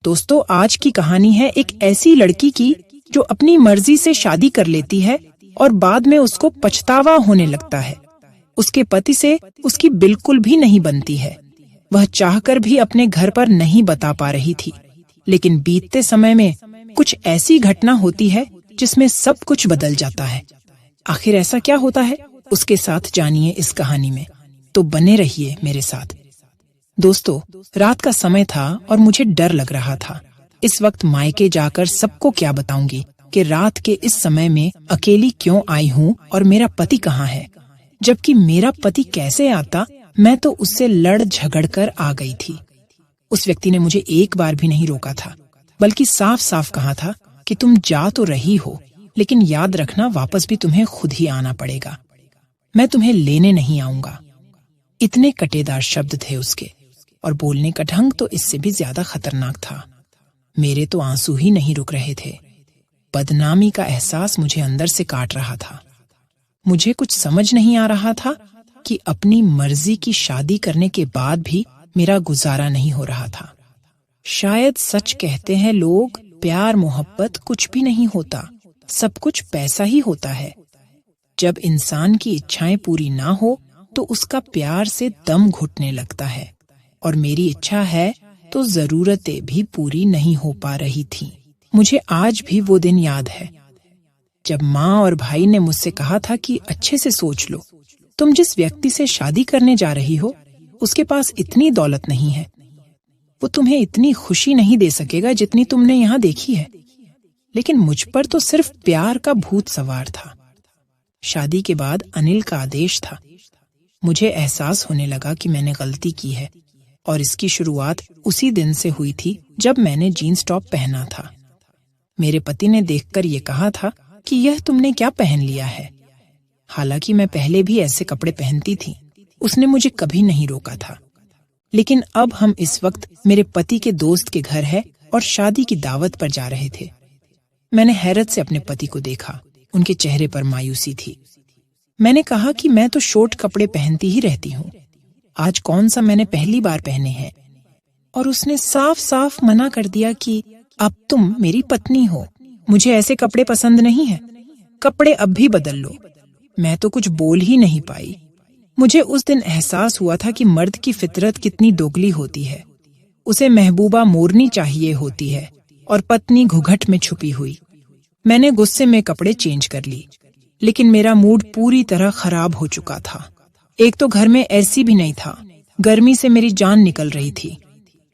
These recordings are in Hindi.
दोस्तों, आज की कहानी है एक ऐसी लड़की की जो अपनी मर्जी से शादी कर लेती है और बाद में उसको पछतावा होने लगता है। उसके पति से उसकी बिल्कुल भी नहीं बनती है। वह चाहकर भी अपने घर पर नहीं बता पा रही थी, लेकिन बीतते समय में कुछ ऐसी घटना होती है जिसमें सब कुछ बदल जाता है। आखिर ऐसा क्या होता है, उसके साथ जानिए इस कहानी में। तो बने रहिए मेरे साथ। दोस्तों, रात का समय था और मुझे डर लग रहा था। इस वक्त मायके जाकर सबको क्या बताऊंगी कि रात के इस समय में अकेली क्यों आई हूँ और मेरा पति कहाँ है। जबकि मेरा पति कैसे आता, मैं तो उससे लड़ झगड़ कर आ गई थी। उस व्यक्ति ने मुझे एक बार भी नहीं रोका था, बल्कि साफ साफ कहा था कि तुम जा तो रही हो, लेकिन याद रखना वापस भी तुम्हें खुद ही आना पड़ेगा। मैं तुम्हें लेने नहीं आऊंगा। इतने कटेदार शब्द थे उसके, और बोलने का ढंग तो इससे भी ज्यादा खतरनाक था। मेरे तो आंसू ही नहीं रुक रहे थे। बदनामी का एहसास मुझे अंदर से काट रहा था। मुझे कुछ समझ नहीं आ रहा था कि अपनी मर्जी की शादी करने के बाद भी मेरा गुजारा नहीं हो रहा था। शायद सच कहते हैं लोग, प्यार मोहब्बत कुछ भी नहीं होता, सब कुछ पैसा ही होता है। जब इंसान की इच्छाएं पूरी ना हो तो उसका प्यार से दम घुटने लगता है, और मेरी इच्छा है तो जरूरतें भी पूरी नहीं हो पा रही थीं। मुझे आज भी वो दिन याद है जब माँ और भाई ने मुझसे कहा था कि अच्छे से सोच लो, तुम जिस व्यक्ति से शादी करने जा रही हो उसके पास इतनी दौलत नहीं है, वो तुम्हें इतनी खुशी नहीं दे सकेगा जितनी तुमने यहाँ देखी है। लेकिन मुझ पर तो सिर्फ प्यार का भूत सवार था। शादी के बाद अनिल का आदेश था। मुझे एहसास होने लगा कि मैंने गलती की है, और इसकी शुरुआत उसी दिन से हुई थी जब मैंने जीन्स टॉप पहना था। मेरे पति ने देखकर ये कहा था कि यह तुमने क्या पहन लिया है। हालांकि मैं पहले भी ऐसे कपड़े पहनती थी, उसने मुझे कभी नहीं रोका था। लेकिन अब हम इस वक्त मेरे पति के दोस्त के घर है और शादी की दावत पर जा रहे थे। मैंने हैरत से अपने पति को देखा, उनके चेहरे पर मायूसी थी। मैंने कहा कि मैं तो शॉर्ट कपड़े पहनती ही रहती हूँ, आज कौन सा मैंने पहली बार पहने हैं। और उसने साफ साफ मना कर दिया कि अब तुम मेरी पत्नी हो, मुझे ऐसे कपड़े पसंद नहीं है, कपड़े अब भी बदल लो। मैं तो कुछ बोल ही नहीं पाई। मुझे उस दिन एहसास हुआ था कि मर्द की फितरत कितनी दोगली होती है। उसे महबूबा मोरनी चाहिए होती है और पत्नी घुघट में छुपी हुई। मैंने गुस्से में कपड़े चेंज कर ली, लेकिन मेरा मूड पूरी तरह खराब हो चुका था। एक तो घर में एसी भी नहीं था, गर्मी से मेरी जान निकल रही थी।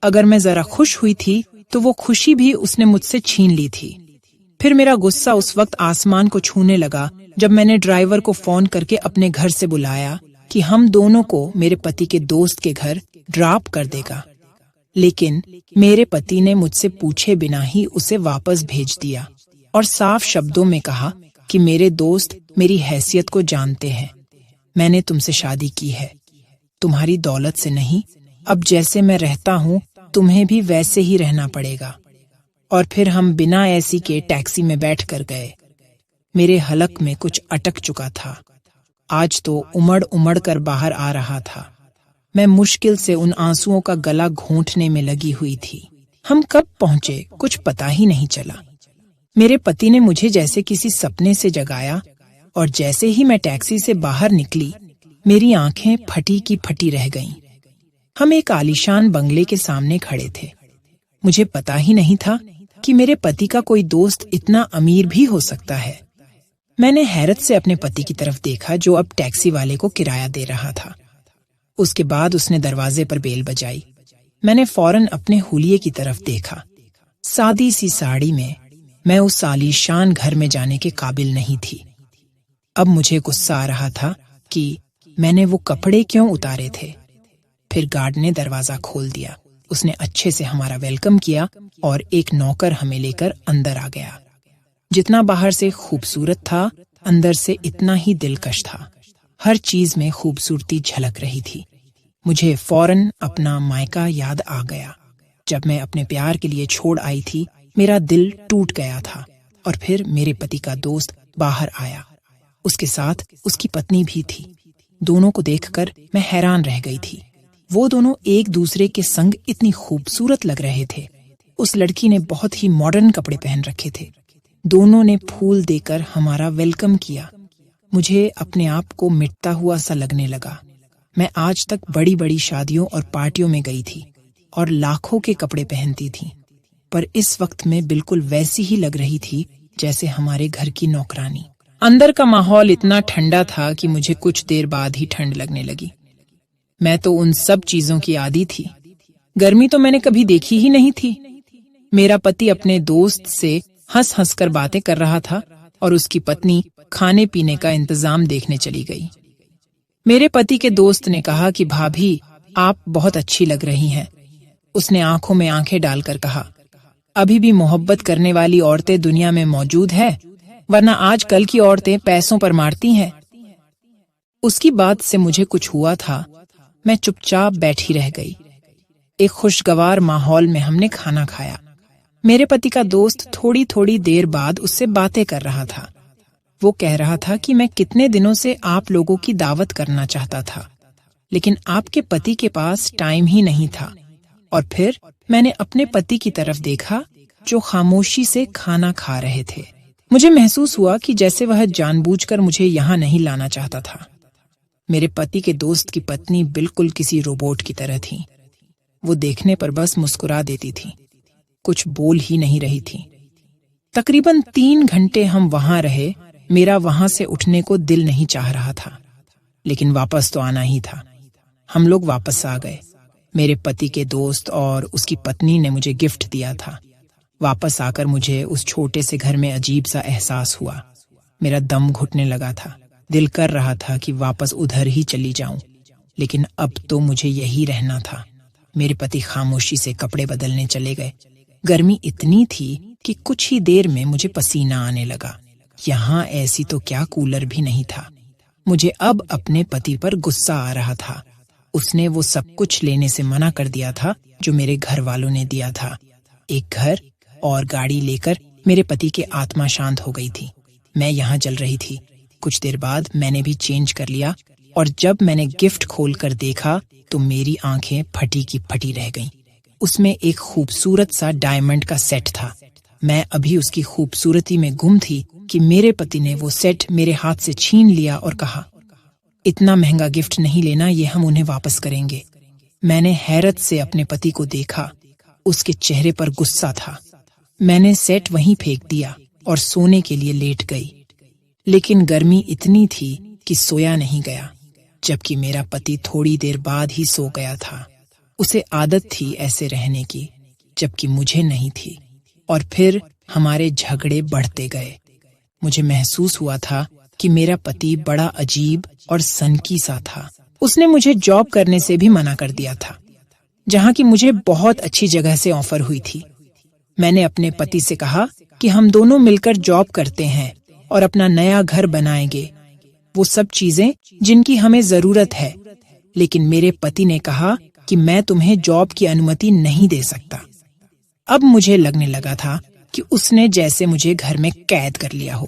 अगर मैं जरा खुश हुई थी तो वो खुशी भी उसने मुझसे छीन ली थी। फिर मेरा गुस्सा उस वक्त आसमान को छूने लगा जब मैंने ड्राइवर को फोन करके अपने घर से बुलाया कि हम दोनों को मेरे पति के दोस्त के घर ड्रॉप कर देगा। लेकिन मेरे पति ने मुझसे पूछे बिना ही उसे वापस भेज दिया और साफ शब्दों में कहा कि मेरे दोस्त मेरी हैसियत को जानते हैं, मैंने तुमसे शादी की है, तुम्हारी दौलत से नहीं। अब जैसे मैं रहता हूँ तुम्हें भी वैसे ही रहना पड़ेगा। और फिर हम बिना एसी के टैक्सी में बैठ कर गए। मेरे हलक में कुछ अटक चुका था। आज तो उमड़ उमड़ कर बाहर आ रहा था। मैं मुश्किल से उन आंसुओं का गला घोंटने में लगी हुई थी। हम कब पहुंचे कुछ पता ही नहीं चला। मेरे पति ने मुझे जैसे किसी सपने से जगाया, और जैसे ही मैं टैक्सी से बाहर निकली मेरी आंखें फटी की फटी रह गईं। हम एक आलीशान बंगले के सामने खड़े थे। मुझे पता ही नहीं था कि मेरे पति का कोई दोस्त इतना अमीर भी हो सकता है। मैंने हैरत से अपने पति की तरफ देखा जो अब टैक्सी वाले को किराया दे रहा था। उसके बाद उसने दरवाजे पर बेल बजाई। मैंने फौरन अपने हुलिये की तरफ देखा। सादी सी साड़ी में मैं उस आलीशान घर में जाने के काबिल नहीं थी। अब मुझे गुस्सा आ रहा था कि मैंने वो कपड़े क्यों उतारे थे। फिर गार्ड ने दरवाजा खोल दिया। उसने अच्छे से हमारा वेलकम किया और एक नौकर हमें लेकर अंदर आ गया। जितना बाहर से खूबसूरत था, अंदर से इतना ही दिलकश था। हर चीज में खूबसूरती झलक रही थी। मुझे फौरन अपना मायका याद आ गया। जब मैं अपने प्यार के लिए छोड़ आई थी, मेरा दिल टूट गया था। और फिर मेरे पति का दोस्त बाहर आया, उसके साथ उसकी पत्नी भी थी। दोनों को देखकर मैं हैरान रह गई थी। वो दोनों एक दूसरे के संग इतनी खूबसूरत लग रहे थे। उस लड़की ने बहुत ही मॉडर्न कपड़े पहन रखे थे। दोनों ने फूल देकर हमारा वेलकम किया। मुझे अपने आप को मिटता हुआ सा लगने लगा। मैं आज तक बड़ी बड़ी शादियों और पार्टियों में गई थी और लाखों के कपड़े पहनती थी, पर इस वक्त मैं बिल्कुल वैसी ही लग रही थी जैसे हमारे घर की नौकरानी। अंदर का माहौल इतना ठंडा था कि मुझे कुछ देर बाद ही ठंड लगने लगी। मैं तो उन सब चीजों की आदी थी। गर्मी तो मैंने कभी देखी ही नहीं थी। मेरा पति अपने दोस्त से हंस हंस कर बातें कर रहा था और उसकी पत्नी खाने पीने का इंतजाम देखने चली गई। मेरे पति के दोस्त ने कहा कि भाभी, आप बहुत अच्छी लग रही हैं। उसने आंखों में आंखें डालकर कहा, अभी भी मोहब्बत करने वाली औरतें दुनिया में मौजूद है, वरना आजकल की औरतें पैसों पर मारती हैं। उसकी बात से मुझे कुछ हुआ था। मैं चुपचाप बैठी रह गई। एक खुशगवार माहौल में हमने खाना खाया। मेरे पति का दोस्त थोड़ी थोड़ी देर बाद उससे बातें कर रहा था। वो कह रहा था कि मैं कितने दिनों से आप लोगों की दावत करना चाहता था, लेकिन आपके पति के पास टाइम ही नहीं था। और फिर मैंने अपने पति की तरफ देखा जो खामोशी से खाना खा रहे थे। मुझे महसूस हुआ कि जैसे वह जानबूझकर मुझे यहाँ नहीं लाना चाहता था। मेरे पति के दोस्त की पत्नी बिल्कुल किसी रोबोट की तरह थी। वो देखने पर बस मुस्कुरा देती थी, कुछ बोल ही नहीं रही थी। तकरीबन 3 घंटे हम वहां रहे। मेरा वहां से उठने को दिल नहीं चाह रहा था, लेकिन वापस तो आना ही था। हम लोग वापस आ गए। मेरे पति के दोस्त और उसकी पत्नी ने मुझे गिफ्ट दिया था। वापस आकर मुझे उस छोटे से घर में अजीब सा एहसास हुआ। मेरा दम घुटने लगा था। दिल कर रहा था कि वापस उधर ही चली जाऊं, लेकिन अब तो मुझे यही रहना था। मेरे पति खामोशी से कपड़े बदलने चले गए। गर्मी इतनी थी कि कुछ ही देर में मुझे पसीना आने लगा। यहाँ ऐसी तो क्या कूलर भी नहीं था। मुझे अब अपने पति पर गुस्सा आ रहा था। उसने वो सब कुछ लेने से मना कर दिया था जो मेरे घर वालों ने दिया था। एक घर और गाड़ी लेकर मेरे पति की आत्मा शांत हो गई थी। मैं यहाँ जल रही थी। कुछ देर बाद मैंने भी चेंज कर लिया और जब मैंने गिफ्ट खोलकर देखा तो मेरी आंखें फटी की फटी रह गईं। उसमें एक खूबसूरत सा डायमंड का सेट था। मैं अभी उसकी खूबसूरती में गुम थी कि मेरे पति ने वो सेट मेरे हाथ से छीन लिया और कहा, इतना महंगा गिफ्ट नहीं लेना, ये हम उन्हें वापस करेंगे। मैंने हैरत से अपने पति को देखा। उसके चेहरे पर गुस्सा था। मैंने सेट वहीं फेंक दिया और सोने के लिए लेट गई, लेकिन गर्मी इतनी थी कि सोया नहीं गया, जबकि मेरा पति थोड़ी देर बाद ही सो गया था। उसे आदत थी ऐसे रहने की, जबकि मुझे नहीं थी। और फिर हमारे झगड़े बढ़ते गए। मुझे महसूस हुआ था कि मेरा पति बड़ा अजीब और सनकी सा था। उसने मुझे जॉब करने से भी मना कर दिया था, जहाँ की मुझे बहुत अच्छी जगह से ऑफर हुई थी। मैंने अपने पति से कहा कि हम दोनों मिलकर जॉब करते हैं और अपना नया घर बनाएंगे, वो सब चीजें जिनकी हमें जरूरत है। लेकिन मेरे पति ने कहा कि मैं तुम्हें जॉब की अनुमति नहीं दे सकता। अब मुझे लगने लगा था कि उसने जैसे मुझे घर में कैद कर लिया हो।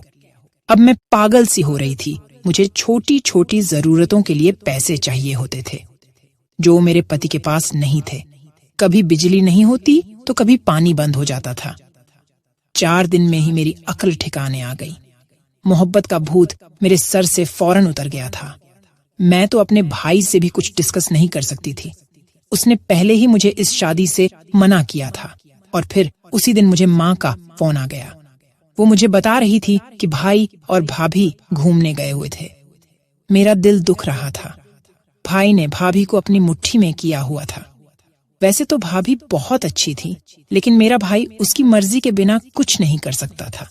अब मैं पागल सी हो रही थी। मुझे छोटी छोटी जरूरतों के लिए पैसे चाहिए होते थे, जो मेरे पति के पास नहीं थे। कभी बिजली नहीं होती तो कभी पानी बंद हो जाता था। 4 दिन में ही मेरी अक्ल ठिकाने आ गई। मोहब्बत का भूत मेरे सर से फौरन उतर गया था। मैं तो अपने भाई से भी कुछ डिस्कस नहीं कर सकती थी। उसने पहले ही मुझे इस शादी से मना किया था और फिर उसी दिन मुझे माँ का फोन आ गया। वो मुझे बता रही थी कि भाई और भाभी घूमने गए हुए थे। मेरा दिल दुख रहा था। भाई ने भाभी को अपनी मुट्ठी में किया हुआ था। वैसे तो भाभी बहुत अच्छी थी, लेकिन मेरा भाई उसकी मर्जी के बिना कुछ नहीं कर सकता था।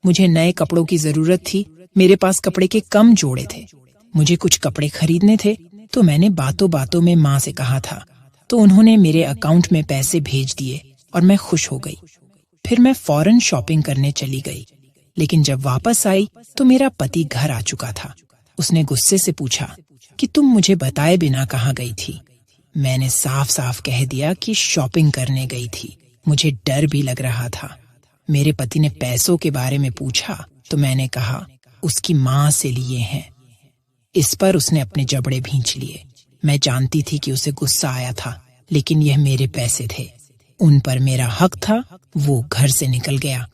मुझे नए कपड़ों की जरूरत थी। मेरे पास कपड़े के कम जोड़े थे। मुझे कुछ कपड़े खरीदने थे, तो मैंने बातों बातों में माँ से कहा था, तो उन्होंने मेरे अकाउंट में पैसे भेज दिए और मैं खुश हो गई। फिर मैं फौरन शॉपिंग करने चली गई। लेकिन जब वापस आई तो मेरा पति घर आ चुका था। उसने गुस्से से पूछा कि तुम मुझे बताए बिना कहाँ गई थी। मैंने साफ साफ कह दिया कि शॉपिंग करने गई थी। मुझे डर भी लग रहा था। मेरे पति ने पैसों के बारे में पूछा तो मैंने कहा उसकी माँ से लिए हैं। इस पर उसने अपने जबड़े भींच लिए। मैं जानती थी कि उसे गुस्सा आया था, लेकिन यह मेरे पैसे थे। उन पर मेरा हक था। वो घर से निकल गया।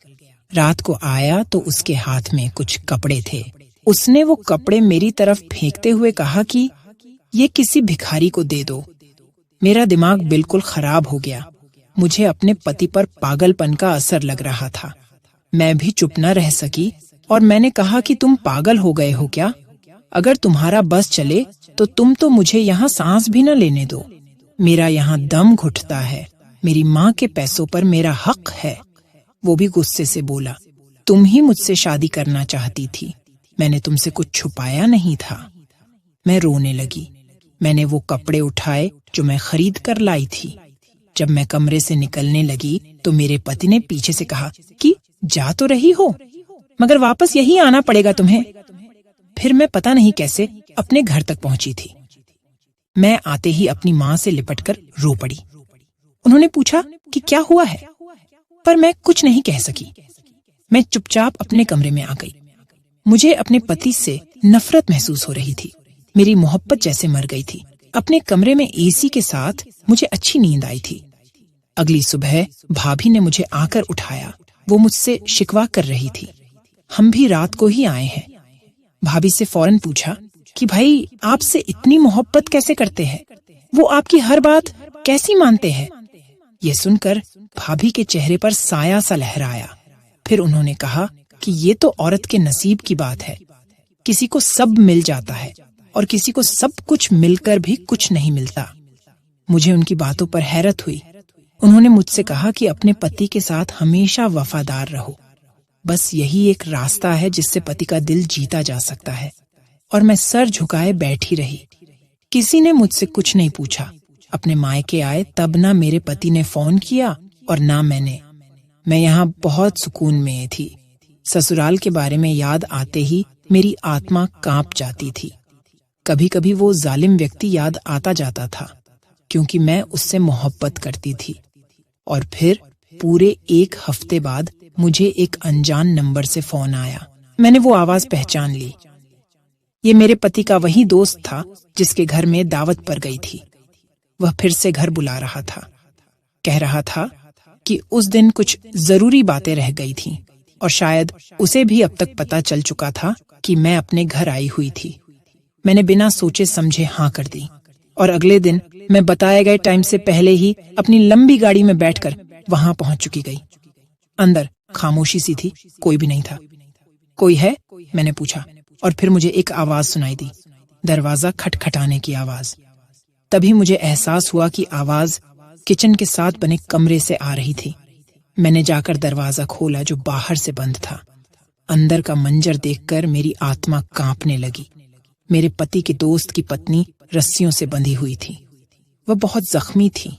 रात को आया तो उसके हाथ में कुछ कपड़े थे। उसने वो कपड़े मेरी तरफ फेंकते हुए कहा कि ये किसी भिखारी को दे दो। मेरा दिमाग बिल्कुल खराब हो गया। मुझे अपने पति पर पागलपन का असर लग रहा था। मैं भी चुप न रह सकी और मैंने कहा कि तुम पागल हो गए हो क्या? अगर तुम्हारा बस चले तुम तो मुझे यहाँ सांस भी न लेने दो। मेरा यहाँ दम घुटता है। मेरी माँ के पैसों पर मेरा हक है। वो भी गुस्से से बोला, तुम ही मुझसे शादी करना चाहती थी। मैंने तुमसे कुछ छुपाया नहीं था। मैं रोने लगी। मैंने वो कपड़े उठाए जो मैं खरीद कर लाई थी। जब मैं कमरे से निकलने लगी तो मेरे पति ने पीछे से कहा कि जा तो रही हो, मगर वापस यही आना पड़ेगा तुम्हें। फिर मैं पता नहीं कैसे अपने घर तक पहुंची थी। मैं आते ही अपनी माँ से लिपटकर रो पड़ी। उन्होंने पूछा कि क्या हुआ है, पर मैं कुछ नहीं कह सकी। मैं चुपचाप अपने कमरे में आ गई। मुझे अपने पति से नफरत महसूस हो रही थी। मेरी मोहब्बत जैसे मर गई थी। अपने कमरे में एसी के साथ मुझे अच्छी नींद आई थी। अगली सुबह भाभी ने मुझे आकर उठाया। वो मुझसे शिकवा कर रही थी, हम भी रात को ही आए हैं। भाभी से फौरन पूछा कि भाई आपसे इतनी मोहब्बत कैसे करते हैं, वो आपकी हर बात कैसी मानते हैं। ये सुनकर भाभी के चेहरे पर साया सा लहराया। फिर उन्होंने कहा कि ये तो औरत के नसीब की बात है। किसी को सब मिल जाता है और किसी को सब कुछ मिलकर भी कुछ नहीं मिलता। मुझे उनकी बातों पर हैरत हुई। उन्होंने मुझसे कहा कि अपने पति के साथ हमेशा वफादार रहो। बस यही एक रास्ता है जिससे पति का दिल जीता जा सकता है। और मैं सर झुकाए बैठी रही। किसी ने मुझसे कुछ नहीं पूछा। अपने मायके आए तब ना मेरे पति ने फोन किया और ना मैंने। मैं यहाँ बहुत सुकून में थी। ससुराल के बारे में याद आते ही मेरी आत्मा कांप जाती थी। कभी कभी वो जालिम व्यक्ति याद आता जाता था, क्योंकि मैं उससे मोहब्बत करती थी। और फिर पूरे 1 हफ्ते बाद मुझे एक अनजान नंबर से फोन आया। मैंने वो आवाज पहचान ली। ये मेरे पति का वही दोस्त था जिसके घर में दावत पर गई थी। वह फिर से घर बुला रहा था। कह रहा था कि उस दिन कुछ जरूरी बातें रह गई थीं और शायद उसे भी अब तक पता चल चुका था कि मैं अपने घर आई हुई थी। मैंने बिना सोचे समझे हाँ कर दी और अगले दिन मैं बताए गए टाइम से पहले ही अपनी लंबी गाड़ी में बैठकर वहां पहुंच चुकी गई। अंदर खामोशी सी थी, कोई भी नहीं था। कोई है? मैंने पूछा और फिर मुझे एक आवाज सुनाई दी, दरवाजा खटखटाने की आवाज। तभी मुझे एहसास हुआ कि आवाज किचन के साथ बने कमरे से आ रही थी। मैंने जाकर दरवाजा खोला जो बाहर से बंद था। अंदर का मंजर देखकर मेरी आत्मा कांपने लगी। मेरे पति के दोस्त की पत्नी रस्सियों से बंधी हुई थी। वह बहुत जख्मी थी।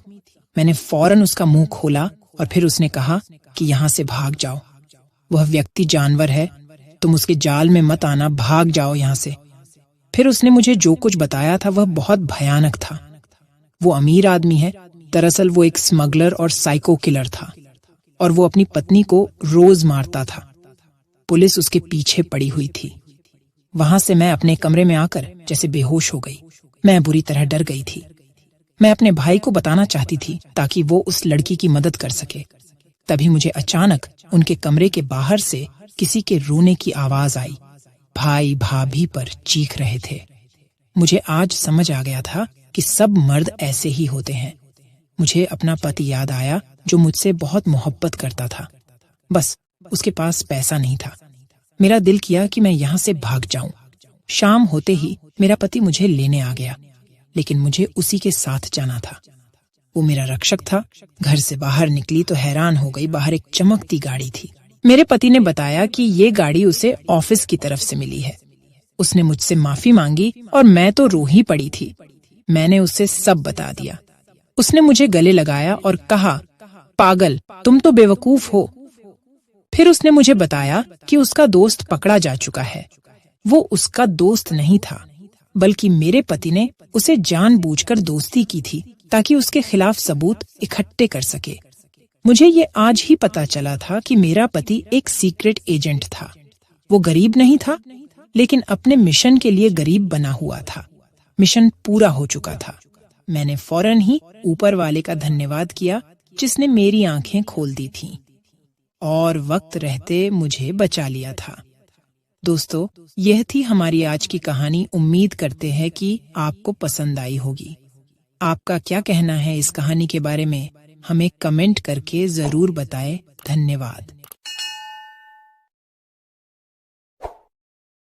मैंने फौरन उसका मुंह खोला और फिर उसने कहा कि यहाँ से भाग जाओ। वह व्यक्ति जानवर है, तुम उसके जाल में मत आना, भाग जाओ यहाँ से। फिर उसने मुझे जो कुछ बताया था वह बहुत भयानक था। वो अमीर आदमी है। दरअसल वो एक स्मगलर और साइको किलर था और वो अपनी पत्नी को रोज मारता था। पुलिस उसके पीछे पड़ी हुई थी। वहां से मैं अपने कमरे में आकर जैसे बेहोश हो गई। मैं बुरी तरह डर गई थी। मैं अपने भाई को बताना चाहती थी ताकि वो उस लड़की की मदद कर सके। तभी मुझे अचानक उनके कमरे के बाहर से किसी के रोने की आवाज आई। भाई भाभी पर चीख रहे थे। मुझे आज समझ आ गया था कि सब मर्द ऐसे ही होते हैं। मुझे अपना पति याद आया जो मुझसे बहुत मोहब्बत करता था। बस उसके पास पैसा नहीं था। मेरा दिल किया कि मैं यहाँ से भाग जाऊं। शाम होते ही मेरा पति मुझे लेने आ गया, लेकिन मुझे उसी के साथ जाना था। वो मेरा रक्षक था। घर से बाहर निकली तो हैरान हो गई। बाहर एक चमकती गाड़ी थी। मेरे पति ने बताया कि ये गाड़ी उसे ऑफिस की तरफ से मिली है। उसने मुझसे माफी मांगी और मैं तो रो ही पड़ी थी। मैंने उसे सब बता दिया। उसने मुझे गले लगाया और कहा, पागल, तुम तो बेवकूफ हो। फिर उसने मुझे बताया कि उसका दोस्त पकड़ा जा चुका है। वो उसका दोस्त नहीं था, बल्कि मेरे पति ने उसे जानबूझकर दोस्ती की थी ताकि उसके खिलाफ सबूत इकट्ठे कर सके। मुझे ये आज ही पता चला था कि मेरा पति एक सीक्रेट एजेंट था। वो गरीब नहीं था, लेकिन अपने मिशन के लिए गरीब बना हुआ था। मिशन पूरा हो चुका था। मैंने फौरन ही ऊपर वाले का धन्यवाद किया जिसने मेरी आंखें खोल दी थीं और वक्त रहते मुझे बचा लिया था। दोस्तों, यह थी हमारी आज की कहानी। उम्मीद करते हैं कि आपको पसंद आई होगी। आपका क्या कहना है इस कहानी के बारे में? हमें कमेंट करके जरूर बताएं। धन्यवाद।